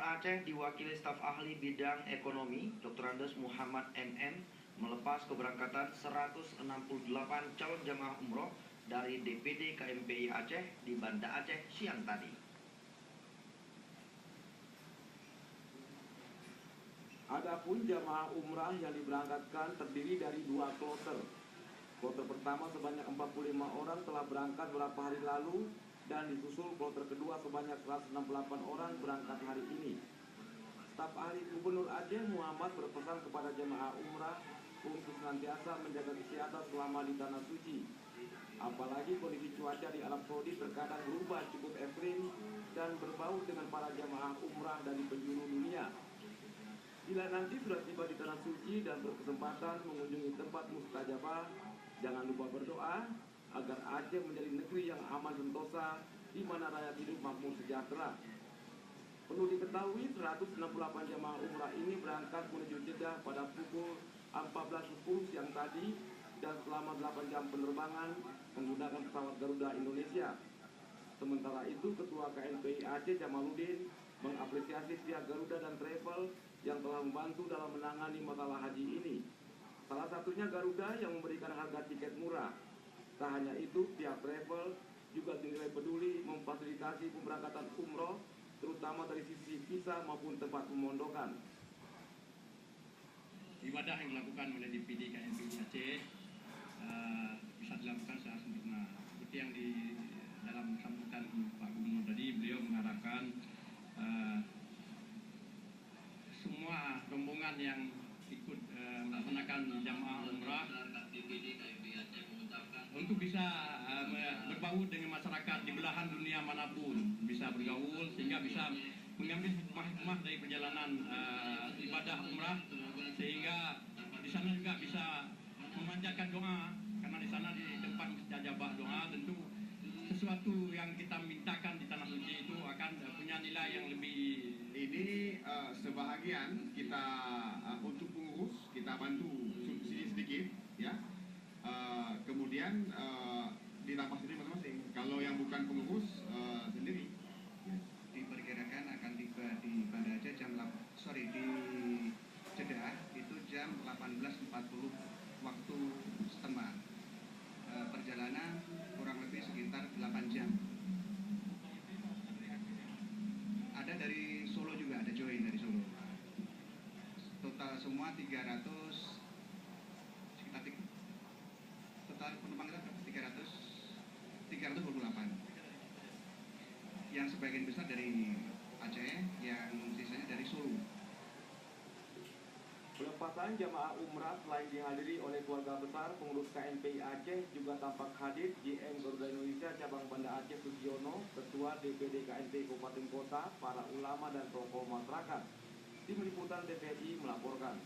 Aceh diwakili staf ahli bidang ekonomi Dr. Andes Muhammad MM melepas keberangkatan 168 calon jamaah umroh dari DPD KMPI Aceh di Banda Aceh siang tadi. Adapun jamaah umrah yang diberangkatkan terdiri dari 2 kloter. Kloter pertama sebanyak 45 orang telah berangkat beberapa hari lalu dan disusul kloter kedua sebanyak 168 orang berangkat hari ini. Staf ahli Gubernur Aceh Muhammad berpesan kepada jemaah umrah untuk senantiasa menjaga kesehatan selama di Tanah Suci. Apalagi kondisi cuaca di Arab Saudi terkadang berubah cukup ekstrim dan berbau dengan para jemaah umrah dari penjuru dunia. Bila nanti sudah tiba di Tanah Suci dan berkesempatan mengunjungi tempat mustajabah, jangan lupa berdoa agar Aceh menjadi negeri yang aman sentosa, di mana rakyat hidup makmur sejahtera. Perlu diketahui 168 jamaah umrah ini berangkat menuju Jeddah pada pukul 14.10 siang tadi dan selama 8 jam penerbangan menggunakan pesawat Garuda Indonesia. Sementara itu, Ketua KMPI Aceh Jamaluddin mengapresiasi pihak Garuda dan Travel yang telah membantu dalam menangani masalah haji ini. Salah satunya Garuda yang memberikan harga tiket murah. Tak hanya itu, pihak Travel juga dinilai peduli memfasilitasi pemberangkatan umroh, terutama dari sisi visa maupun tempat pemondokan. Ibadah yang dilakukan oleh DPD KMPI Aceh bisa dilakukan secara sempurna. Seperti yang di dalam sambutan Pak Gubernur tadi, beliau mengharapkan semua rombongan yang ikut melaksanakan jamaah umrah untuk bisa berbaur dengan masyarakat di belahan dunia manapun, bisa bergaul sehingga bisa mengambil hikmah dari perjalanan ibadah umrah, sehingga di sana juga bisa memanjatkan doa, karena di sana di tempat mustajabah doa tentu sesuatu yang kita mintakan di Tanah Suci itu akan punya nilai yang lebih. Ini sebahagian kita untuk pengurus kita bantu subsidi sedikit, ya. Kemudian ditambah sendiri masing-masing. Kalau yang bukan pengurus sendiri. Diperkirakan akan tiba di Banda Aceh di Jeddah itu jam 18.40 waktu setempat. Perjalanan kurang lebih sekitar 8 jam. Ada dari Solo juga, ada join dari Solo. Total semua 300, sekitar total penumpang kita 328. Yang sebagian besar dari Aceh, yang sisanya dari Solo. Pelepasan jamaah umrah selain dihadiri oleh keluarga besar, pengurus KMPI Aceh juga tampak hadir GM Garuda Indonesia cabang Banda Aceh Sugiono, Ketua DPD KMPI Kabupaten Kota, para ulama dan tokoh masyarakat. Tim Liputan TVRI melaporkan.